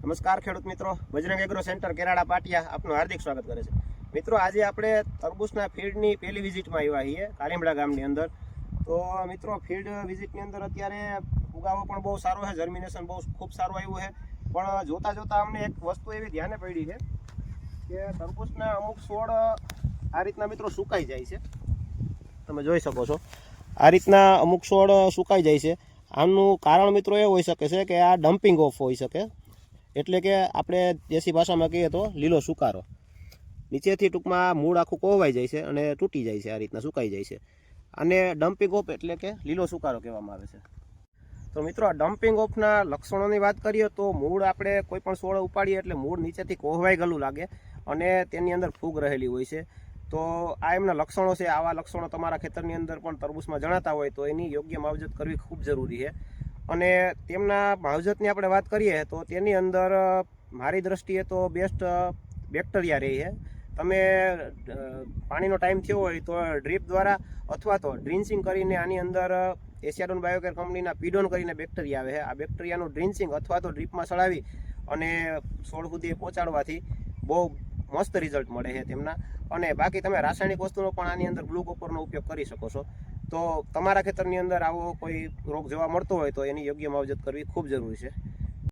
નમસ્કાર ખેડૂત મિત્રો, બજરંગ એગ્રો સેન્ટર કેરાડા પાટિયા આપનું હાર્દિક સ્વાગત કરે છે। મિત્રો આજે આપણે તરબૂચના ફિલ્ડની પહેલી વિઝિટમાં આવ્યા છીએ કાલીમડા ગામની અંદર। તો મિત્રો ફિલ્ડ વિઝિટની અંદર અત્યારે ઉગાવો પણ બહુ સારો છે, જર્મિનેશન બહુ ખૂબ સારું આવ્યું છે। પણ જોતા જોતા અમને એક વસ્તુ એવી ધ્યાને પડી છે કે તરબૂચના અમુક છોડ આ રીતના મિત્રો સુકાઈ જાય છે। તમે જોઈ શકો છો આ રીતના અમુક છોડ સુકાઈ જાય છે। આનું કારણ મિત્રો એ હોઈ શકે છે કે આ ડમ્પિંગ ઓફ હોઈ શકે, એટલે કે આપણે દેશી ભાષામાં કહીએ તો લીલો સુકારો। નીચેથી ટૂંકમાં મૂળ આખું કોહવાઈ જાય છે અને તૂટી જાય છે, આ રીતના સુકાઈ જાય છે। આને ડમ્પિંગ ઓફ એટલે કે લીલો સુકારો કહેવામાં આવે છે। તો મિત્રો આ ડમ્પિંગ ઓફના લક્ષણોની વાત કરીએ તો મૂળ આપણે કોઈ પણ છોડ ઉપાડીએ એટલે મૂળ નીચેથી કોહવાઈ ગયેલું લાગે અને તેની અંદર ફૂગ રહેલી હોય છે। તો આ એમના લક્ષણો છે। આવા લક્ષણો તમારા ખેતરની અંદર પણ તરબૂચમાં જણાતા હોય તો એની યોગ્ય માવજત કરવી ખૂબ જરૂરી છે। અને તેમના માવજતની આપણે વાત કરીએ તો તેની અંદર મારી દ્રષ્ટિએ તો બેસ્ટ બેક્ટેરિયા રહી છે। તમે પાણીનો ટાઈમ થયો હોય તો ડ્રીપ દ્વારા અથવા તો ડ્રિન્ચિંગ કરીને આની અંદર એશિયાડોન બાયોકેર કંપનીના પીડોન કરીને બેક્ટેરિયા આવે છે, આ બેક્ટેરિયાનું ડ્રિન્ચિંગ અથવા તો ડ્રીપમાં ચડાવી અને છોડ સુધી પહોંચાડવાથી બહુ મસ્ત રિઝલ્ટ મળે છે તેમના। અને બાકી તમે રાસાયણિક વસ્તુનો પણ આની અંદર બ્લુ કોપરનો ઉપયોગ કરી શકો છો। તો તમારા ખેતરની અંદર આવો કોઈ રોગ જોવા મળતો હોય તો એની યોગ્ય માવજત કરવી ખૂબ જરૂરી છે।